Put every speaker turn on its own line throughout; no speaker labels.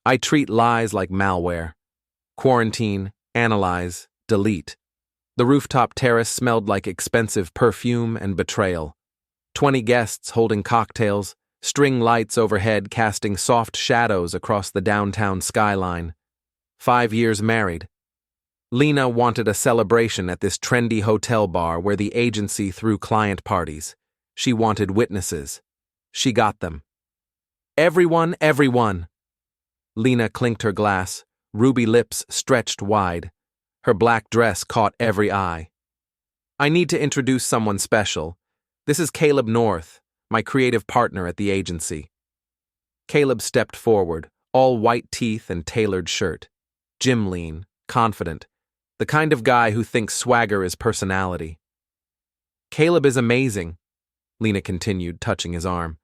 I treat lies like malware. Quarantine, analyze, delete. The rooftop terrace smelled like expensive perfume and betrayal. 20 guests holding cocktails, string lights overhead casting soft shadows across the downtown skyline. 5 years married. Lena wanted a celebration at this trendy hotel bar where the agency threw client parties. She wanted witnesses. She got them. Everyone, everyone! Lena clinked her glass, ruby lips stretched wide. Her black dress caught every eye. I need to introduce someone special. This is Caleb North, my creative partner at the agency. Caleb stepped forward, all white teeth and tailored shirt. Gym lean, confident, the kind of guy who thinks swagger is personality. Caleb is amazing, Lena continued, touching his arm.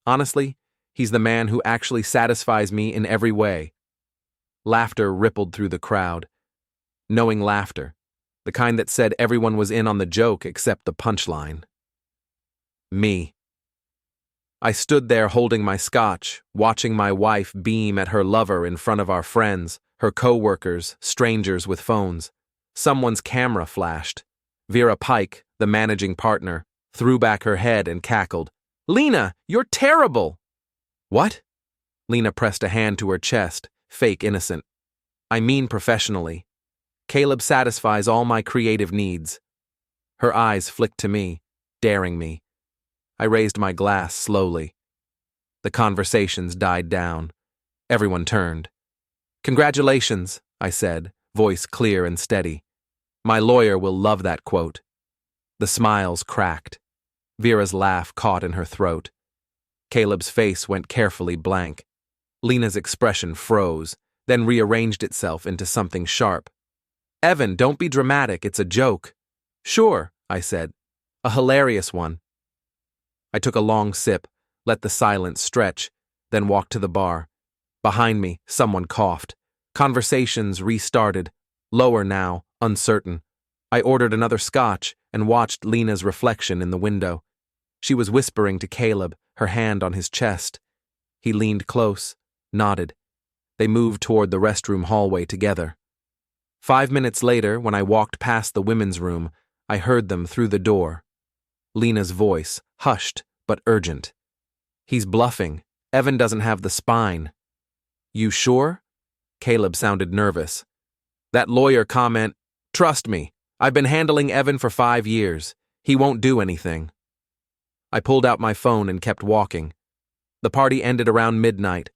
Honestly, he's the man who actually satisfies me in every way. Laughter rippled through the crowd. Knowing laughter, the kind that said everyone was in on the joke except the punchline. Me. I stood there holding my scotch, watching my wife beam at her lover in front of our friends, her co-workers, strangers with phones. Someone's camera flashed. Vera Pike, the managing partner, threw back her head and cackled. "Lena, you're terrible!" "What?" Lena pressed a hand to her chest, fake innocent. "I mean professionally. Caleb satisfies all my creative needs." Her eyes flicked to me, daring me. I raised my glass slowly. The conversations died down. Everyone turned. "Congratulations," I said, voice clear and steady. "My lawyer will love that quote." The smiles cracked. Vera's laugh caught in her throat. Caleb's face went carefully blank. Lena's expression froze, then rearranged itself into something sharp. "Evan, don't be dramatic, it's a joke." "Sure," I said. "A hilarious one." I took a long sip, let the silence stretch, then walked to the bar. Behind me, someone coughed. Conversations restarted, lower now, uncertain. I ordered another scotch and watched Lena's reflection in the window. She was whispering to Caleb, her hand on his chest. He leaned close, nodded. They moved toward the restroom hallway together. 5 minutes later, when I walked past the women's room, I heard them through the door. Lena's voice, hushed but urgent. "He's bluffing. Evan doesn't have the spine." "You sure?" Caleb sounded nervous. "That lawyer comment, trust me, I've been handling Evan for 5 years. He won't do anything." I pulled out my phone and kept walking. The party ended around midnight.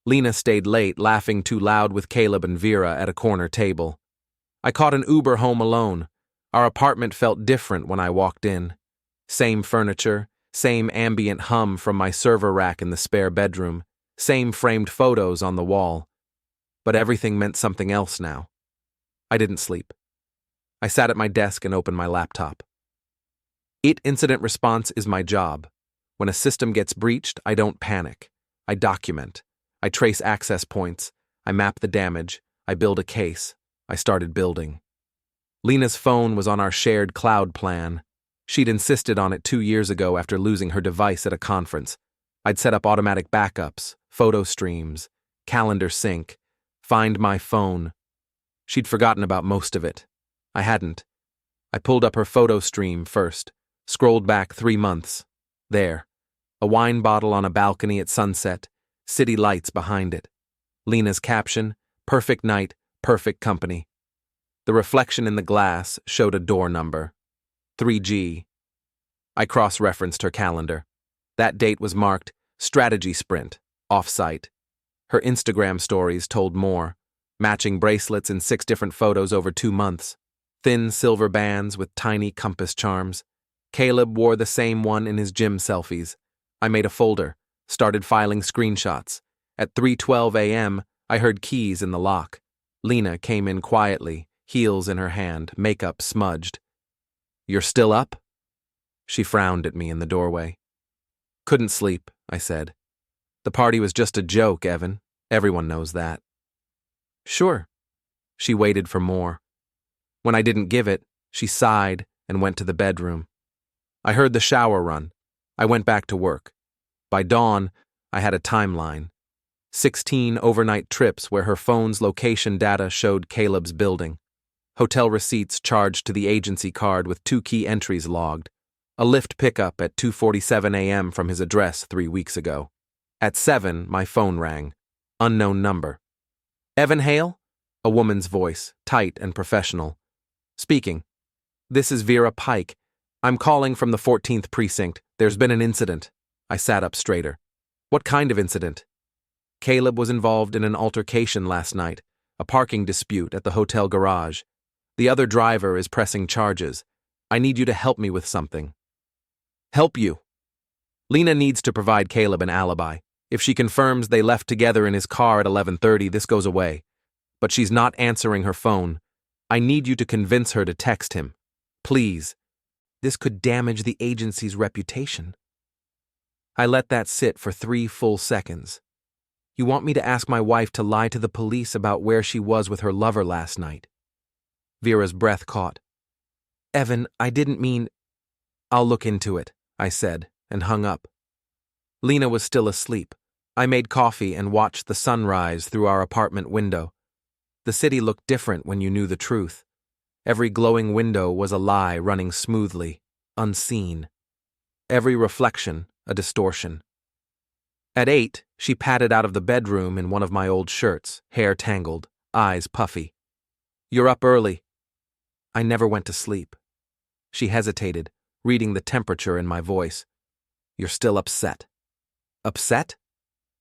Lena stayed late, laughing too loud with Caleb and Vera at a corner table. I caught an Uber home alone. Our apartment felt different when I walked in. Same furniture, same ambient hum from my server rack in the spare bedroom, same framed photos on the wall. But everything meant something else now. I didn't sleep. I sat at my desk and opened my laptop. Incident response is my job. When a system gets breached, I don't panic. I document. I trace access points. I map the damage. I build a case. I started building. Lena's phone was on our shared cloud plan. She'd insisted on it 2 years ago after losing her device at a conference. I'd set up automatic backups, photo streams, calendar sync, find my phone. She'd forgotten about most of it. I hadn't. I pulled up her photo stream first, scrolled back 3 months. There, a wine bottle on a balcony at sunset, city lights behind it. Lena's caption, "Perfect night, perfect company." The reflection in the glass showed a door number, 3G. I cross-referenced her calendar. That date was marked strategy sprint, off-site. Her Instagram stories told more, matching bracelets in 6 different photos over 2 months, thin silver bands with tiny compass charms. Caleb wore the same one in his gym selfies. I made a folder, started filing screenshots. At 3:12 a.m., I heard keys in the lock. Lena came in quietly, heels in her hand, makeup smudged. "You're still up?" She frowned at me in the doorway. "Couldn't sleep," I said. "The party was just a joke, Evan. Everyone knows that." "Sure." She waited for more. When I didn't give it, she sighed and went to the bedroom. I heard the shower run. I went back to work. By dawn, I had a timeline. 16 overnight trips where her phone's location data showed Caleb's building. Hotel receipts charged to the agency card with 2 key entries logged. A Lyft pickup at 2:47 a.m. from his address 3 weeks ago. At 7, my phone rang. Unknown number. Evan Hale? A woman's voice, tight and professional. Speaking. This is Vera Pike. I'm calling from the 14th precinct. There's been an incident. I sat up straighter. What kind of incident? Caleb was involved in an altercation last night, a parking dispute at the hotel garage. The other driver is pressing charges. I need you to help me with something. Help you? Lena needs to provide Caleb an alibi. If she confirms they left together in his car at 11:30, this goes away. But she's not answering her phone. I need you to convince her to text him. Please. This could damage the agency's reputation. I let that sit for 3 full seconds. You want me to ask my wife to lie to the police about where she was with her lover last night? Vera's breath caught. Evan, I didn't mean... I'll look into it, I said, and hung up. Lena was still asleep. I made coffee and watched the sunrise through our apartment window. The city looked different when you knew the truth. Every glowing window was a lie running smoothly, unseen. Every reflection, a distortion. At 8, she padded out of the bedroom in one of my old shirts, hair tangled, eyes puffy. You're up early. I never went to sleep. She hesitated, reading the temperature in my voice. You're still upset. Upset?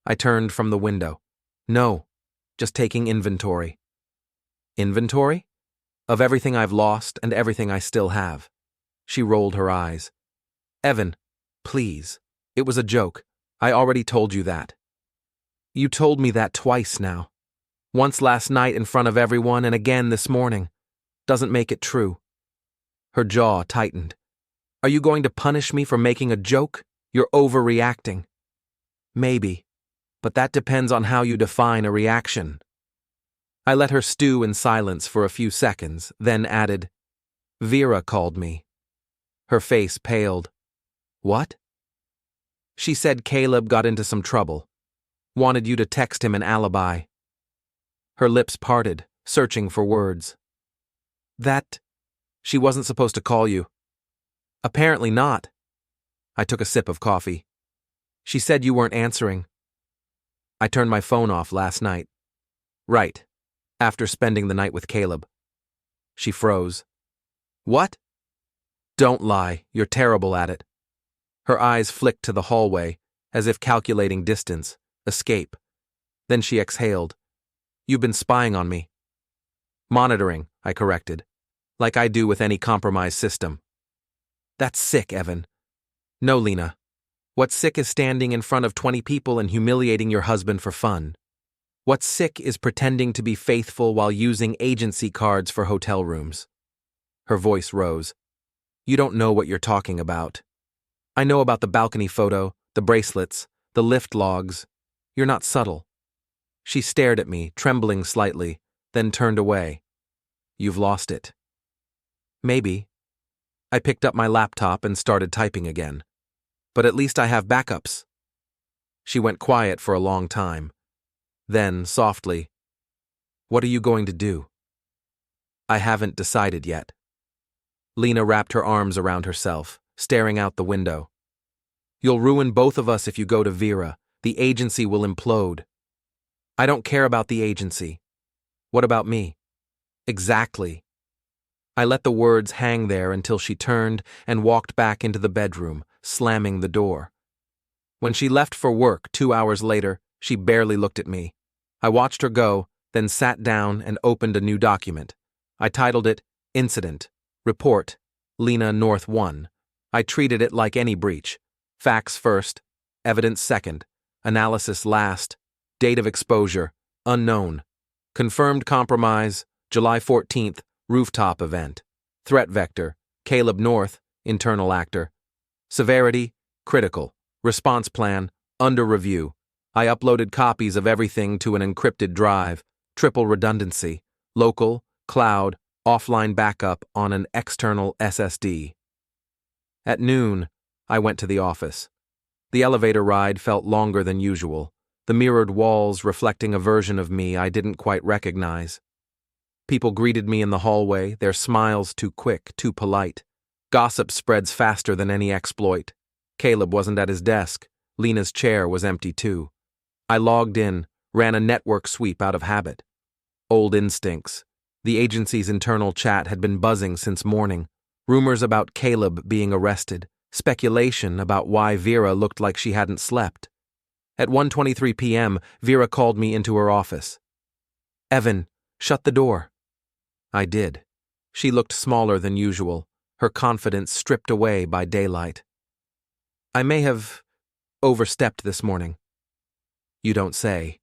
I turned from the window. No, just taking inventory. Inventory? Of everything I've lost and everything I still have. She rolled her eyes. Evan, please. It was a joke. I already told you that. You told me that twice now. Once last night in front of everyone and again this morning. Doesn't make it true. Her jaw tightened. Are you going to punish me for making a joke? You're overreacting. Maybe, but that depends on how you define a reaction. I let her stew in silence for a few seconds, then added, Vera called me. Her face paled. What? She said Caleb got into some trouble. Wanted you to text him an alibi. Her lips parted, searching for words. That... She wasn't supposed to call you. Apparently not. I took a sip of coffee. She said you weren't answering. I turned my phone off last night. Right. After spending the night with Caleb. She froze. What? Don't lie, you're terrible at it. Her eyes flicked to the hallway, as if calculating distance, escape. Then she exhaled. You've been spying on me. Monitoring, I corrected, like I do with any compromised system. That's sick, Evan. No, Lena. What's sick is standing in front of 20 people and humiliating your husband for fun. What's sick is pretending to be faithful while using agency cards for hotel rooms. Her voice rose. You don't know what you're talking about. I know about the balcony photo, the bracelets, the Lyft logs. You're not subtle. She stared at me, trembling slightly, then turned away. You've lost it. Maybe. I picked up my laptop and started typing again. But at least I have backups. She went quiet for a long time. Then, softly, what are you going to do? I haven't decided yet. Lena wrapped her arms around herself, staring out the window. You'll ruin both of us if you go to Vera. The agency will implode. I don't care about the agency. What about me? Exactly. I let the words hang there until she turned and walked back into the bedroom, slamming the door. When she left for work 2 hours later, she barely looked at me. I watched her go, then sat down and opened a new document. I titled it, Incident, Report, Lena North 1. I treated it like any breach. Facts first, evidence second, analysis last, date of exposure, unknown. Confirmed compromise, July 14th, rooftop event. Threat vector, Caleb North, internal actor. Severity, critical. Response plan, under review. I uploaded copies of everything to an encrypted drive, triple redundancy, local, cloud, offline backup on an external SSD. At noon, I went to the office. The elevator ride felt longer than usual. the mirrored walls reflecting a version of me I didn't quite recognize. People greeted me in the hallway, their smiles too quick, too polite. Gossip spreads faster than any exploit. Caleb wasn't at his desk. Lena's chair was empty too. I logged in, ran a network sweep out of habit. Old instincts. The agency's internal chat had been buzzing since morning. Rumors about Caleb being arrested. Speculation about why Vera looked like she hadn't slept. At 1:23 p.m., Vera called me into her office. "Evan, shut the door." I did. She looked smaller than usual, her confidence stripped away by daylight. "I may have overstepped this morning." "You don't say."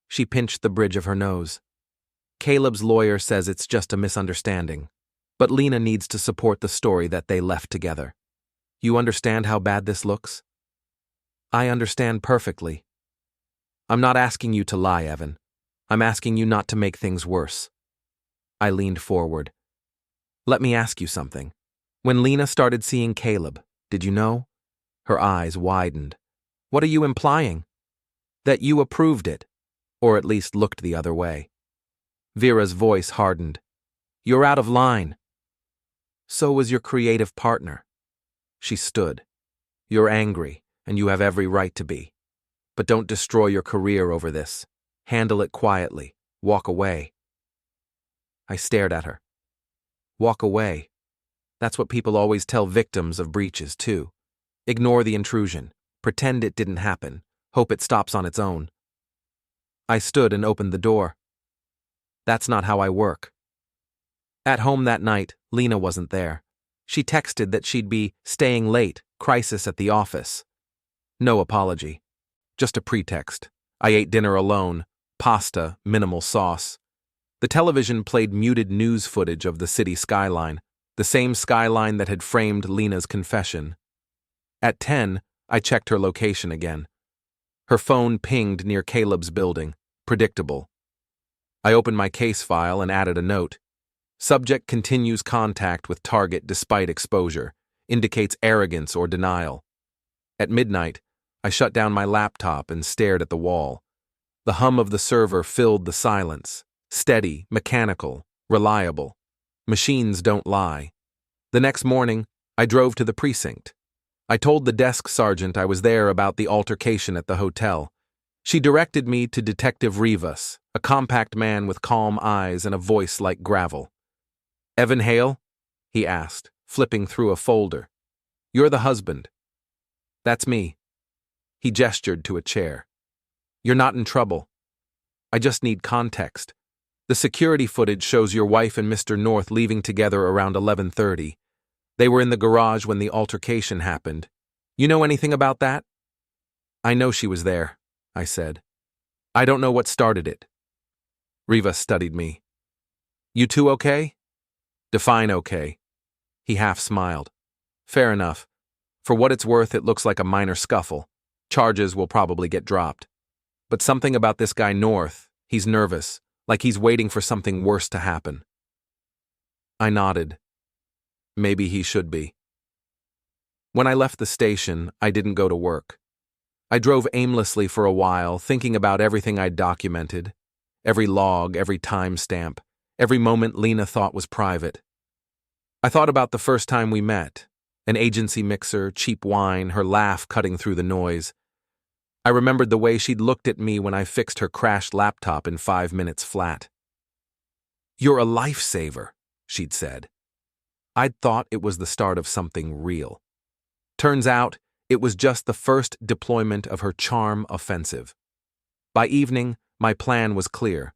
She pinched the bridge of her nose. "Caleb's lawyer says it's just a misunderstanding, but Lena needs to support the story that they left together. You understand how bad this looks?" "I understand perfectly." "I'm not asking you to lie, Evan. I'm asking you not to make things worse." I leaned forward. "Let me ask you something. When Lena started seeing Caleb, did you know?" Her eyes widened. "What are you implying?" "That you approved it, or at least looked the other way." Vera's voice hardened. "You're out of line." "So was your creative partner." She stood. "You're angry, and you have every right to be. But don't destroy your career over this. Handle it quietly. Walk away." I stared at her. Walk away. That's what people always tell victims of breaches, too. Ignore the intrusion. Pretend it didn't happen. Hope it stops on its own. I stood and opened the door. That's not how I work. At home that night, Lena wasn't there. She texted that she'd be staying late, crisis at the office. No apology. Just a pretext. I ate dinner alone. Pasta, minimal sauce. The television played muted news footage of the city skyline, the same skyline that had framed Lena's confession. At 10, I checked her location again. Her phone pinged near Caleb's building. Predictable. I opened my case file and added a note. Subject continues contact with target despite exposure. Indicates arrogance or denial. At midnight, I shut down my laptop and stared at the wall. The hum of the server filled the silence. Steady, mechanical, reliable. Machines don't lie. The next morning, I drove to the precinct. I told the desk sergeant I was there about the altercation at the hotel. She directed me to Detective Rivas, a compact man with calm eyes and a voice like gravel. "Evan Hale?" he asked, flipping through a folder. "You're the husband." "That's me." He gestured to a chair. "You're not in trouble. I just need context. The security footage shows your wife and Mr. North leaving together around 11:30. They were in the garage when the altercation happened. You know anything about that?" "I know she was there," I said. "I don't know what started it." Rivas studied me. "You two okay?" "Define okay." He half smiled. "Fair enough. For what it's worth, it looks like a minor scuffle. Charges will probably get dropped. But something about this guy North, he's nervous. Like he's waiting for something worse to happen." I nodded. Maybe he should be. When I left the station, I didn't go to work. I drove aimlessly for a while, thinking about everything I'd documented. Every log, every timestamp, every moment Lena thought was private. I thought about the first time we met. An agency mixer, cheap wine, her laugh cutting through the noise. I remembered the way she'd looked at me when I fixed her crashed laptop in 5 minutes flat. "You're a lifesaver," she'd said. I'd thought it was the start of something real. Turns out, it was just the first deployment of her charm offensive. By evening, my plan was clear.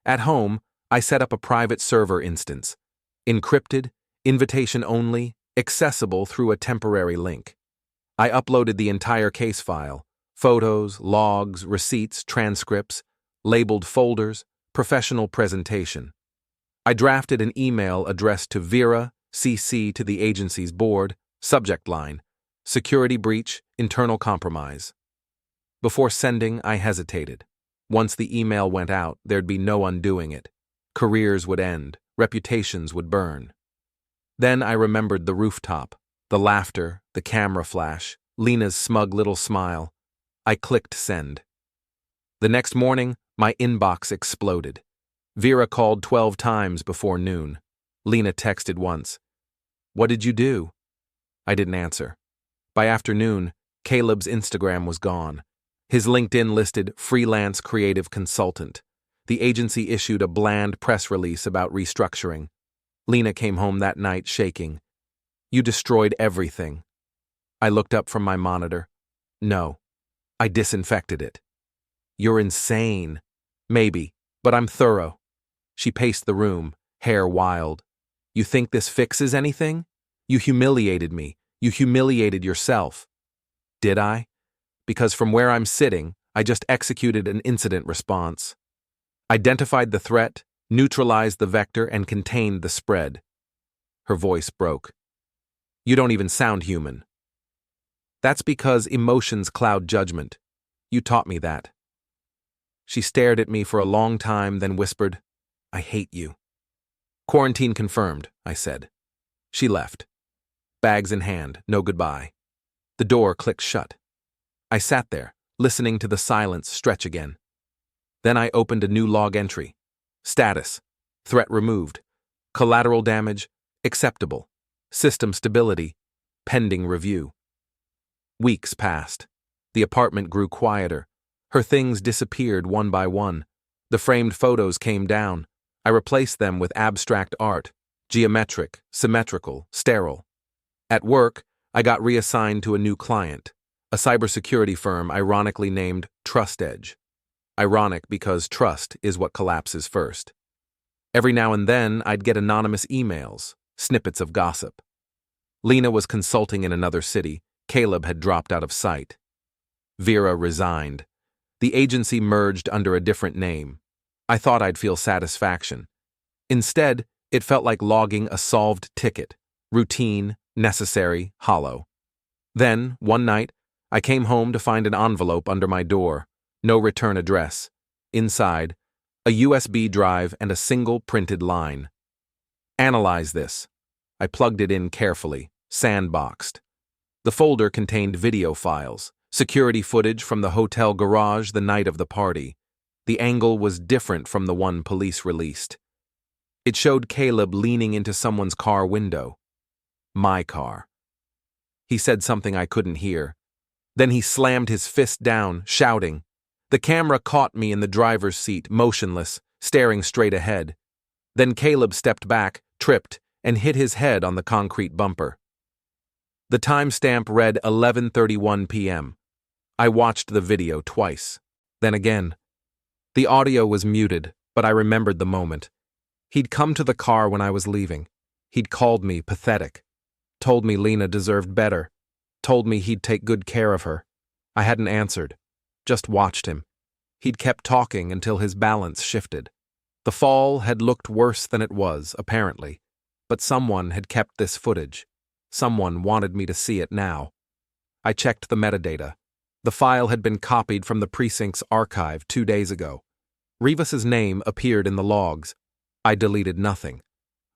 At home, I set up a private server instance. Encrypted, invitation only, accessible through a temporary link. I uploaded the entire case file. Photos, logs, receipts, transcripts, labeled folders, professional presentation. I drafted an email addressed to Vera, CC to the agency's board, subject line, security breach, internal compromise. Before sending, I hesitated. Once the email went out, there'd be no undoing it. Careers would end, reputations would burn. Then I remembered the rooftop, the laughter, the camera flash, Lena's smug little smile. I clicked send. The next morning, my inbox exploded. Vera called 12 times before noon. Lena texted once. "What did you do?" I didn't answer. By afternoon, Caleb's Instagram was gone. His LinkedIn listed freelance creative consultant. The agency issued a bland press release about restructuring. Lena came home that night shaking. "You destroyed everything." I looked up from my monitor. "No, I disinfected it." "You're insane." "Maybe, but I'm thorough." She paced the room, hair wild. "You think this fixes anything? You humiliated me. You humiliated yourself." "Did I?" "Because from where I'm sitting, I just executed an incident response. Identified the threat, neutralized the vector, and contained the spread." Her voice broke. "You don't even sound human." "That's because emotions cloud judgment. You taught me that." She stared at me for a long time, then whispered, "I hate you." "Quarantine confirmed," I said. She left. Bags in hand, no goodbye. The door clicked shut. I sat there, listening to the silence stretch again. Then I opened a new log entry. Status: threat removed. Collateral damage: acceptable. System stability: pending review. Weeks passed. The apartment grew quieter. Her things disappeared one by one. The framed photos came down. I replaced them with abstract art: geometric, symmetrical, sterile. At work, I got reassigned to a new client, a cybersecurity firm ironically named Trust Edge. Ironic because trust is what collapses first. Every now and then, I'd get anonymous emails, snippets of gossip. Lena was consulting in another city. Caleb had dropped out of sight. Vera resigned. The agency merged under a different name. I thought I'd feel satisfaction. Instead, it felt like logging a solved ticket: routine, necessary, hollow. Then, one night, I came home to find an envelope under my door. No return address. Inside, a USB drive and a single printed line. "Analyze this." I plugged it in carefully, sandboxed. The folder contained video files, security footage from the hotel garage the night of the party. The angle was different from the one police released. It showed Caleb leaning into someone's car window. My car. He said something I couldn't hear. Then he slammed his fist down, shouting. The camera caught me in the driver's seat, motionless, staring straight ahead. Then Caleb stepped back, tripped, and hit his head on the concrete bumper. The timestamp read 11:31 p.m. I watched the video twice, then again. The audio was muted, but I remembered the moment. He'd come to the car when I was leaving. He'd called me pathetic. Told me Lena deserved better. Told me he'd take good care of her. I hadn't answered. Just watched him. He'd kept talking until his balance shifted. The fall had looked worse than it was, apparently. But someone had kept this footage. Someone wanted me to see it now. I checked the metadata. The file had been copied from the precinct's archive 2 days ago. Rivas's name appeared in the logs. I deleted nothing.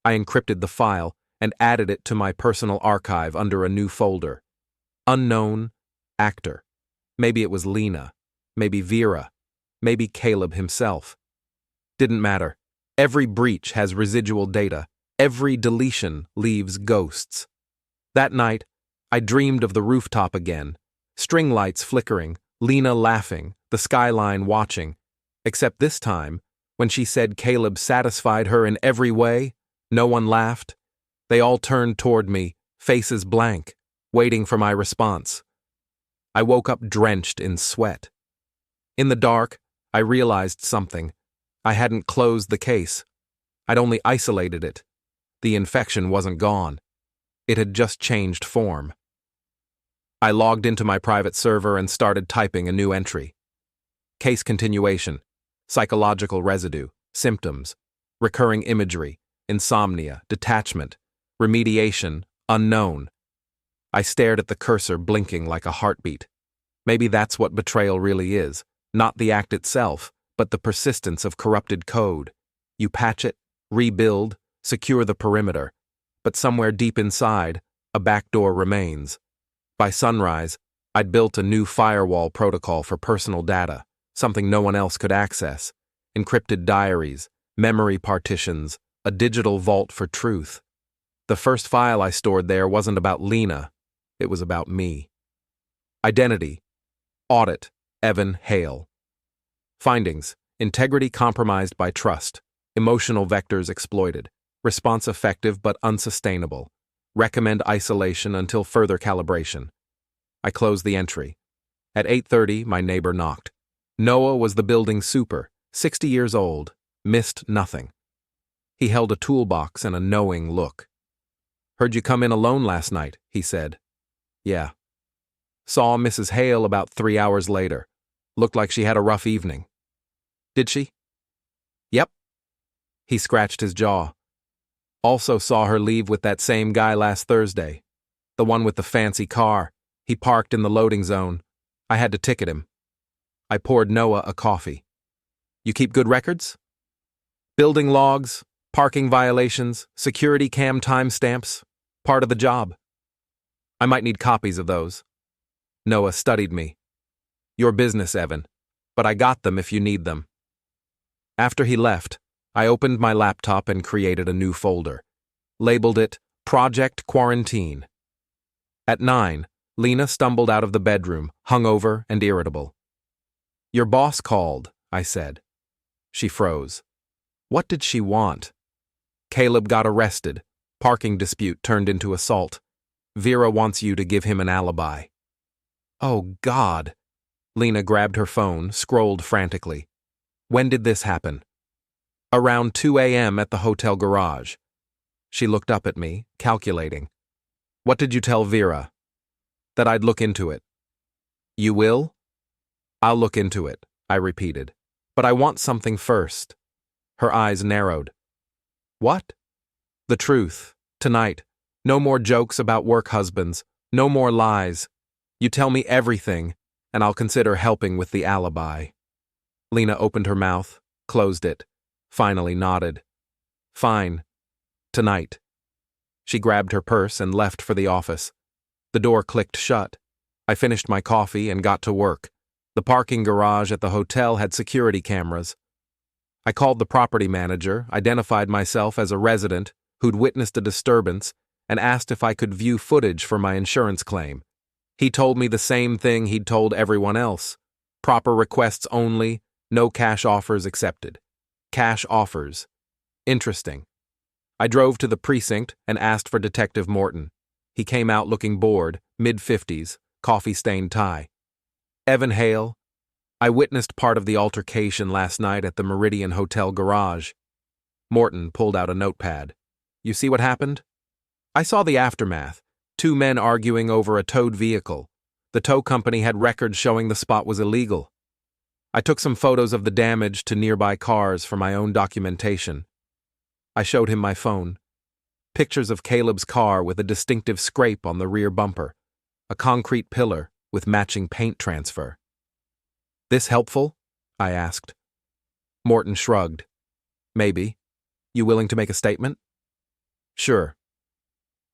I encrypted the file and added it to my personal archive under a new folder. Unknown actor. Maybe it was Lena. Maybe Vera. Maybe Caleb himself. Didn't matter. Every breach has residual data. Every deletion leaves ghosts. That night, I dreamed of the rooftop again. String lights flickering, Lena laughing, the skyline watching. Except this time, when she said Caleb satisfied her in every way, no one laughed. They all turned toward me, faces blank, waiting for my response. I woke up drenched in sweat. In the dark, I realized something. I hadn't closed the case. I'd only isolated it. The infection wasn't gone. It had just changed form. I logged into my private server and started typing a new entry. Case continuation, psychological residue, symptoms, recurring imagery, insomnia, detachment, remediation, unknown. I stared at the cursor blinking like a heartbeat. Maybe that's what betrayal really is, not the act itself, but the persistence of corrupted code. You patch it, rebuild, secure the perimeter, but somewhere deep inside, a backdoor remains. By sunrise, I'd built a new firewall protocol for personal data, something no one else could access. Encrypted diaries, memory partitions, a digital vault for truth. The first file I stored there wasn't about Lena, it was about me. Identity. Audit. Evan Hale. Findings. Integrity compromised by trust. Emotional vectors exploited. Response effective but unsustainable. Recommend isolation until further calibration. I closed the entry. At 8:30, my neighbor knocked. Noah was the building super, 60 years old, missed nothing. He held a toolbox and a knowing look. "Heard you come in alone last night," he said. "Yeah." "Saw Mrs. Hale about 3 hours later. Looked like she had a rough evening." "Did she?" "Yep." He scratched his jaw. "Also saw her leave with that same guy last Thursday. The one with the fancy car. He parked in the loading zone. I had to ticket him." I poured Noah a coffee. "You keep good records?" "Building logs, parking violations, security cam timestamps. Part of the job." "I might need copies of those." Noah studied me. "Your business, Evan, but I got them if you need them." After he left, I opened my laptop and created a new folder. Labeled it Project Quarantine. At 9, Lena stumbled out of the bedroom, hungover and irritable. "Your boss called," I said. She froze. What did she want? "Caleb got arrested. Parking dispute turned into assault. Vera wants you to give him an alibi." "Oh, God." Lena grabbed her phone, scrolled frantically. "When did this happen?" "Around 2 a.m. at the hotel garage." She looked up at me, calculating. "What did you tell Vera?" "That I'd look into it." "You will?" "I'll look into it," I repeated. "But I want something first." Her eyes narrowed. "What?" "The truth. Tonight. No more jokes about work husbands. No more lies. You tell me everything, and I'll consider helping with the alibi." Lena opened her mouth, closed it, finally nodded. "Fine. Tonight." She grabbed her purse and left for the office. The door clicked shut. I finished my coffee and got to work. The parking garage at the hotel had security cameras. I called the property manager, identified myself as a resident who'd witnessed a disturbance, and asked if I could view footage for my insurance claim. He told me the same thing he'd told everyone else. Proper requests only, no cash offers accepted. Cash offers. Interesting. I drove to the precinct and asked for Detective Morton. He came out looking bored, mid-50s, coffee-stained tie. "Evan Hale, I witnessed part of the altercation last night at the Meridian Hotel garage." Morton pulled out a notepad. "You see what happened?" "I saw the aftermath. 2 men arguing over a towed vehicle. The tow company had records showing the spot was illegal. I took some photos of the damage to nearby cars for my own documentation." I showed him my phone. Pictures of Caleb's car with a distinctive scrape on the rear bumper. A concrete pillar with matching paint transfer. "This helpful?" I asked. Morton shrugged. "Maybe. You willing to make a statement?" "Sure."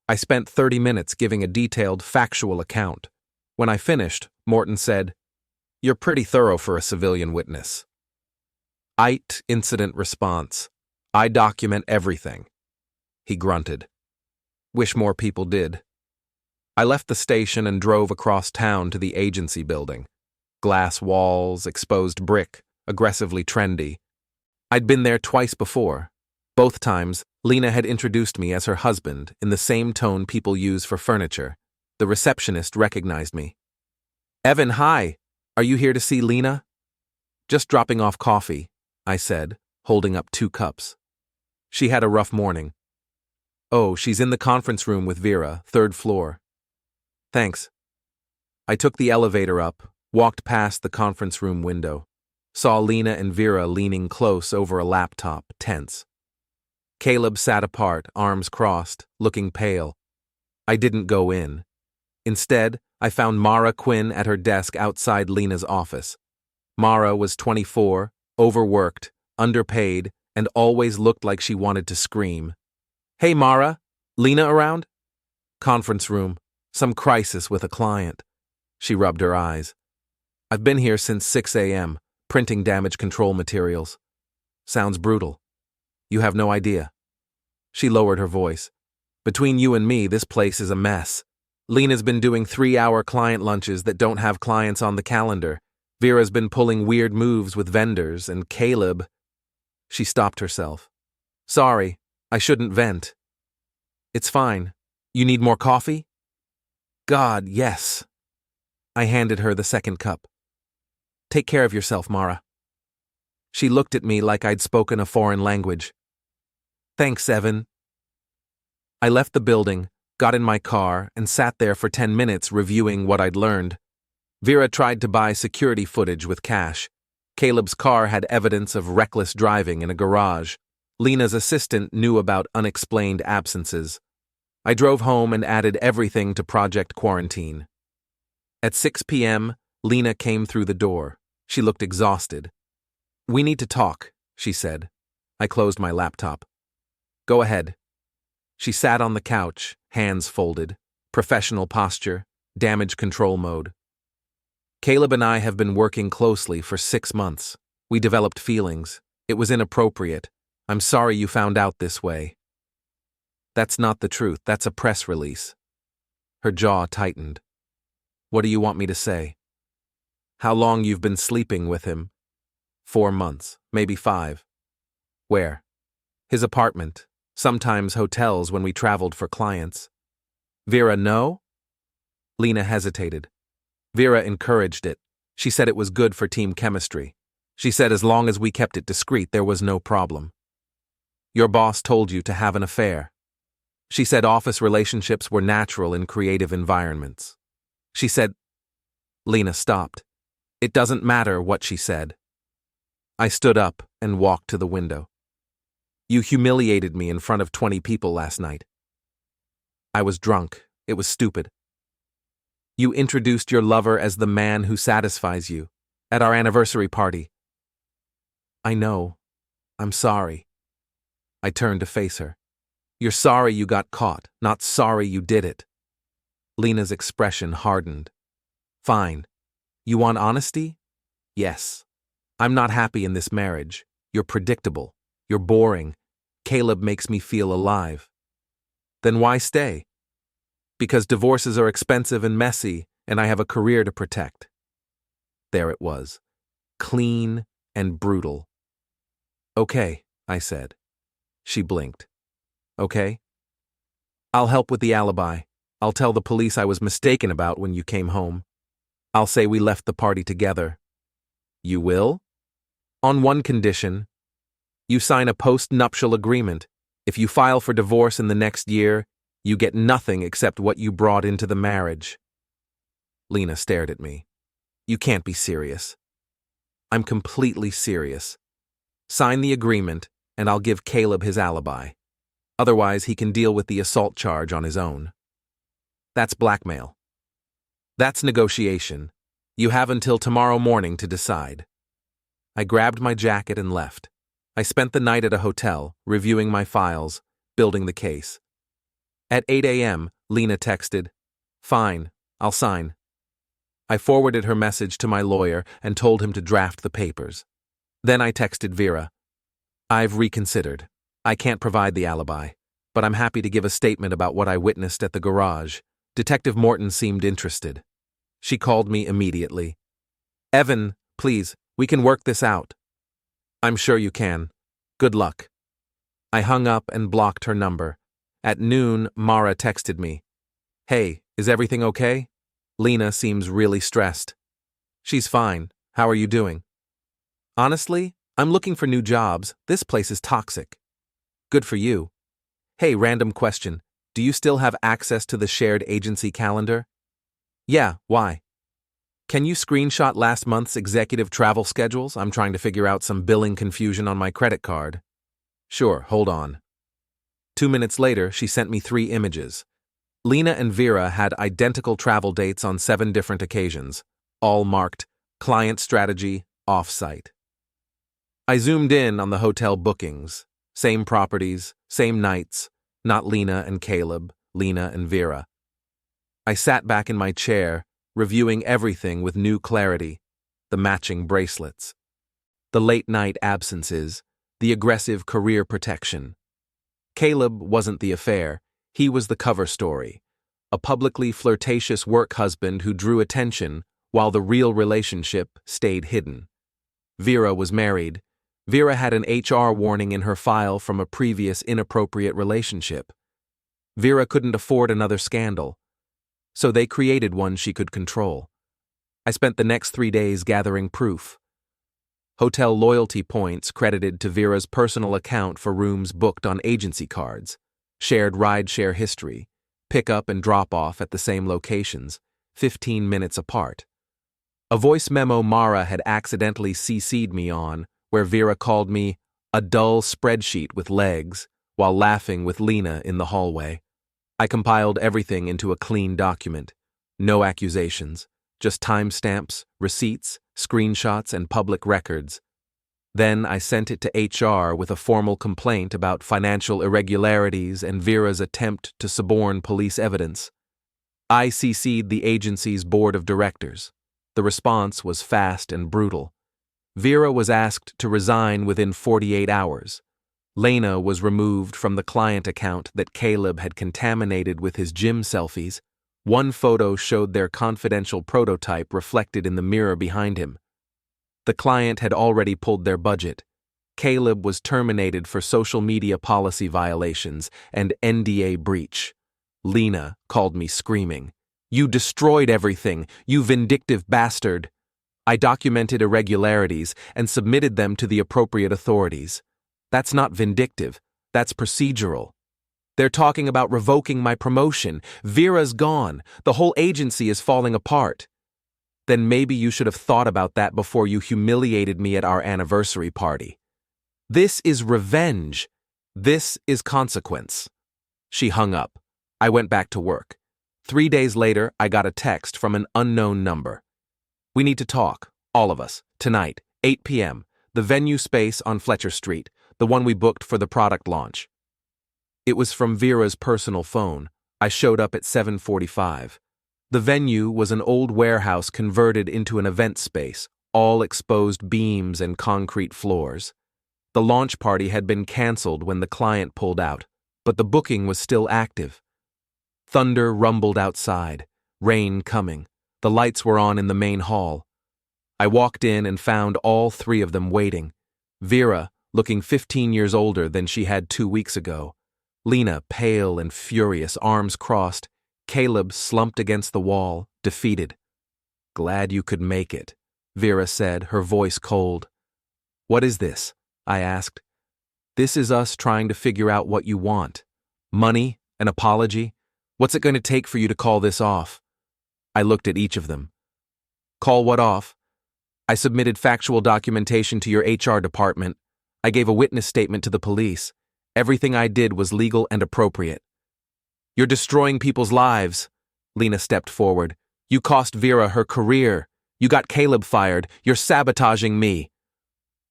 I spent 30 minutes giving a detailed, factual account. When I finished, Morton said, "You're pretty thorough for a civilian witness." "IT incident response. I document everything." He grunted. "Wish more people did." I left the station and drove across town to the agency building. Glass walls, exposed brick, aggressively trendy. I'd been there twice before. Both times, Lena had introduced me as her husband in the same tone people use for furniture. The receptionist recognized me. "Evan, hi. Are you here to see Lena?" "Just dropping off coffee," I said, holding up 2 cups. She had a rough morning. "Oh, she's in the conference room with Vera, 3rd floor." "Thanks." I took the elevator up, walked past the conference room window, saw Lena and Vera leaning close over a laptop, tense. Caleb sat apart, arms crossed, looking pale. I didn't go in. Instead, I found Mara Quinn at her desk outside Lena's office. Mara was 24, overworked, underpaid, and always looked like she wanted to scream. "Hey, Mara, Lena around?" "Conference room. Some crisis with a client." She rubbed her eyes. "I've been here since 6 a.m. printing damage control materials. Sounds brutal. You have no idea. She lowered her voice. Between you and me, this place is a mess. Lena's been doing 3-hour client lunches that don't have clients on the calendar. Vera's been pulling weird moves with vendors, and Caleb... She stopped herself. Sorry, I shouldn't vent. It's fine. You need more coffee? God, yes. I handed her the second cup. Take care of yourself, Mara. She looked at me like I'd spoken a foreign language. Thanks, Evan. I left the building, got in my car, and sat there for 10 minutes reviewing what I'd learned. Vera tried to buy security footage with cash. Caleb's car had evidence of reckless driving in a garage. Lena's assistant knew about unexplained absences. I drove home and added everything to Project Quarantine. At 6 p.m., Lena came through the door. She looked exhausted. We need to talk, she said. I closed my laptop. Go ahead. She sat on the couch, hands folded, professional posture, damage control mode. Caleb and I have been working closely for 6 months. We developed feelings. It was inappropriate. I'm sorry you found out this way. That's not the truth. That's a press release. Her jaw tightened. What do you want me to say? How long you've been sleeping with him? 4 months, maybe 5. Where? His apartment. Sometimes hotels when we traveled for clients. Vera, no? Lena hesitated. Vera encouraged it. She said it was good for team chemistry. She said as long as we kept it discreet, there was no problem. Your boss told you to have an affair. She said office relationships were natural in creative environments. She said... Lena stopped. It doesn't matter what she said. I stood up and walked to the window. You humiliated me in front of 20 people last night. I was drunk. It was stupid. You introduced your lover as the man who satisfies you at our anniversary party. I know. I'm sorry. I turned to face her. You're sorry you got caught, not sorry you did it. Lena's expression hardened. Fine. You want honesty? Yes. I'm not happy in this marriage. You're predictable. You're boring. Caleb makes me feel alive. Then why stay? Because divorces are expensive and messy, and I have a career to protect. There it was. Clean and brutal. Okay, I said. She blinked. Okay? I'll help with the alibi. I'll tell the police I was mistaken about when you came home. I'll say we left the party together. You will? On one condition. You sign a post-nuptial agreement. If you file for divorce in the next year, you get nothing except what you brought into the marriage. Lena stared at me. You can't be serious. I'm completely serious. Sign the agreement, and I'll give Caleb his alibi. Otherwise, he can deal with the assault charge on his own. That's blackmail. That's negotiation. You have until tomorrow morning to decide. I grabbed my jacket and left. I spent the night at a hotel, reviewing my files, building the case. At 8 a.m., Lena texted, Fine, I'll sign. I forwarded her message to my lawyer and told him to draft the papers. Then I texted Vera. I've reconsidered. I can't provide the alibi, but I'm happy to give a statement about what I witnessed at the garage. Detective Morton seemed interested. She called me immediately. Evan, please, we can work this out. I'm sure you can. Good luck. I hung up and blocked her number. At noon, Mara texted me. Hey, is everything okay? Lena seems really stressed. She's fine. How are you doing? Honestly, I'm looking for new jobs. This place is toxic. Good for you. Hey, random question. Do you still have access to the shared agency calendar? Yeah, why? Can you screenshot last month's executive travel schedules? I'm trying to figure out some billing confusion on my credit card. Sure, hold on. 2 minutes later, she sent me 3 images. Lena and Vera had identical travel dates on 7 different occasions, all marked Client Strategy, Off-Site. I zoomed in on the hotel bookings. Same properties, same nights, not Lena and Caleb, Lena and Vera. I sat back in my chair, reviewing everything with new clarity, the matching bracelets, the late-night absences, the aggressive career protection. Caleb wasn't the affair, he was the cover story. A publicly flirtatious work husband who drew attention while the real relationship stayed hidden. Vera was married. Vera had an HR warning in her file from a previous inappropriate relationship. Vera couldn't afford another scandal, so they created one she could control. I spent the next 3 days gathering proof. Hotel loyalty points credited to Vera's personal account for rooms booked on agency cards, shared rideshare history, pick-up and drop-off at the same locations, 15 minutes apart. A voice memo Mara had accidentally CC'd me on, where Vera called me a dull spreadsheet with legs, while laughing with Lena in the hallway. I compiled everything into a clean document. No accusations, just timestamps, receipts, screenshots, and public records. Then I sent it to HR with a formal complaint about financial irregularities and Vera's attempt to suborn police evidence. I CC'd the agency's board of directors. The response was fast and brutal. Vera was asked to resign within 48 hours. Lena was removed from the client account that Caleb had contaminated with his gym selfies. One photo showed their confidential prototype reflected in the mirror behind him. The client had already pulled their budget. Caleb was terminated for social media policy violations and NDA breach. Lena called me screaming, "You destroyed everything, you vindictive bastard!" I documented irregularities and submitted them to the appropriate authorities. That's not vindictive, that's procedural. They're talking about revoking my promotion. Vera's gone. The whole agency is falling apart. Then maybe you should have thought about that before you humiliated me at our anniversary party. This is revenge. This is consequence. She hung up. I went back to work. 3 days later, I got a text from an unknown number. "We need to talk, all of us, tonight, 8 p.m., the venue space on Fletcher Street, the one we booked for the product launch." It was from Vera's personal phone. I showed up at 7:45. The venue was an old warehouse converted into an event space, all exposed beams and concrete floors. The launch party had been canceled when the client pulled out, but the booking was still active. Thunder rumbled outside, rain coming. The lights were on in the main hall. I walked in and found all 3 of them waiting. Vera, looking 15 years older than she had 2 weeks ago. Lena, pale and furious, arms crossed. Caleb slumped against the wall, defeated. "Glad you could make it," Vera said, her voice cold. "What is this?" I asked. "This is us trying to figure out what you want. Money? An apology? What's it going to take for you to call this off?" I looked at each of them. "Call what off?" "I submitted factual documentation to your HR department. I gave a witness statement to the police. Everything I did was legal and appropriate." "You're destroying people's lives." Lena stepped forward. "You cost Vera her career. You got Caleb fired. You're sabotaging me."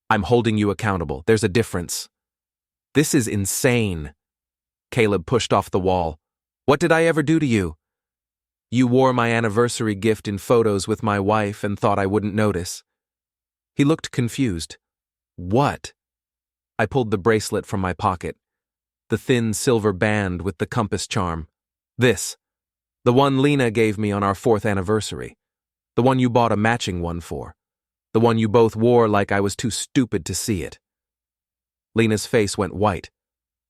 "I'm holding you accountable. There's a difference." "This is insane." Caleb pushed off the wall. "What did I ever do to you?" "You wore my anniversary gift in photos with my wife and thought I wouldn't notice." He looked confused. "What?" I pulled the bracelet from my pocket. The thin silver band with the compass charm. "This. The one Lena gave me on our 4th anniversary. The one you bought a matching one for. The one you both wore like I was too stupid to see it." Lena's face went white.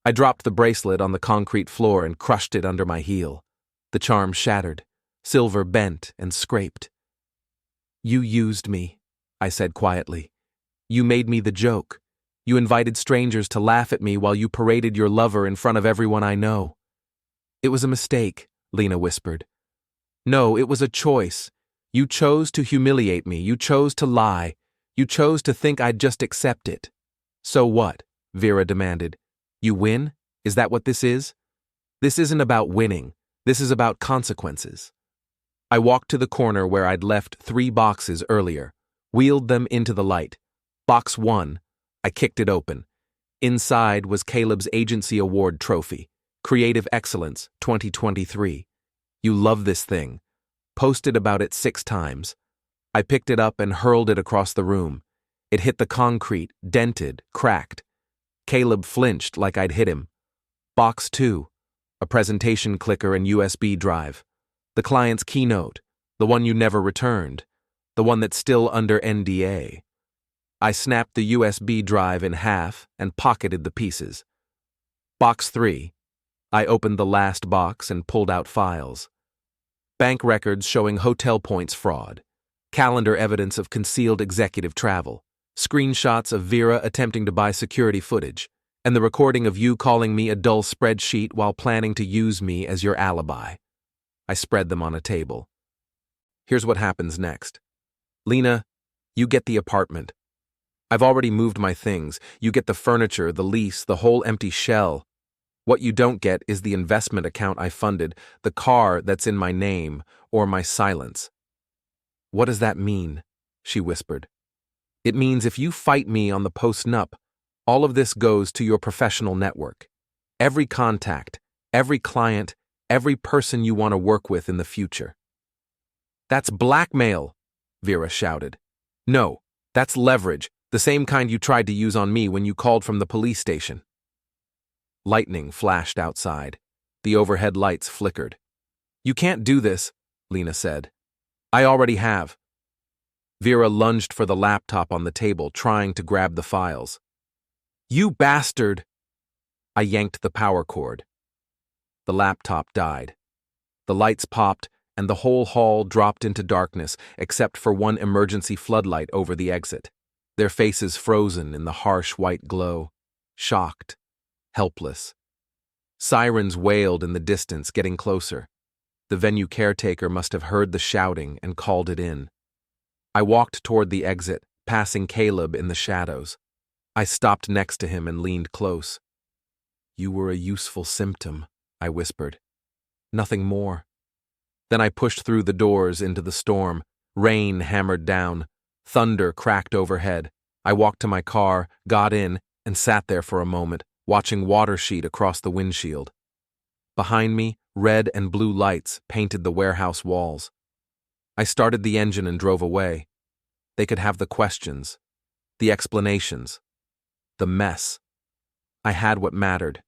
I dropped the bracelet on the concrete floor and crushed it under my heel. The charm shattered. Silver bent and scraped. "You used me," I said quietly. "You made me the joke. You invited strangers to laugh at me while you paraded your lover in front of everyone I know." "It was a mistake," Lena whispered. "No, it was a choice. You chose to humiliate me. You chose to lie. You chose to think I'd just accept it." "So what?" Vera demanded. "You win? Is that what this is?" "This isn't about winning. This is about consequences." I walked to the corner where I'd left 3 boxes earlier, wheeled them into the light. Box 1. I kicked it open. Inside was Caleb's Agency Award trophy, Creative Excellence 2023. "You love this thing." Posted about it 6 times. I picked it up and hurled it across the room. It hit the concrete, dented, cracked. Caleb flinched like I'd hit him. Box 2, a presentation clicker and USB drive. The client's keynote, the one you never returned, the one that's still under NDA. I snapped the USB drive in half and pocketed the pieces. Box 3. I opened the last box and pulled out files. Bank records showing hotel points fraud, calendar evidence of concealed executive travel, screenshots of Vera attempting to buy security footage, and the recording of you calling me a dull spreadsheet while planning to use me as your alibi. I spread them on a table. Here's what happens next. Lena, you get the apartment. I've already moved my things. You get the furniture, the lease, the whole empty shell. What you don't get is the investment account I funded, the car that's in my name, or my silence. What does that mean? She whispered. It means if you fight me on the post-nup, all of this goes to your professional network. Every contact, every client, every person you want to work with in the future. That's blackmail, Vera shouted. No, that's leverage, the same kind you tried to use on me when you called from the police station. Lightning flashed outside. The overhead lights flickered. You can't do this, Lena said. I already have. Vera lunged for the laptop on the table, trying to grab the files. You bastard! I yanked the power cord. The laptop died. The lights popped, and the whole hall dropped into darkness, except for one emergency floodlight over the exit. Their faces frozen in the harsh white glow, shocked, helpless. Sirens wailed in the distance, getting closer. The venue caretaker must have heard the shouting and called it in. I walked toward the exit, passing Caleb in the shadows. I stopped next to him and leaned close. You were a useful symptom, I whispered. Nothing more. Then I pushed through the doors into the storm. Rain hammered down. Thunder cracked overhead. I walked to my car, got in, and sat there for a moment, watching water sheet across the windshield. Behind me, red and blue lights painted the warehouse walls. I started the engine and drove away. They could have the questions, the explanations, the mess. I had what mattered.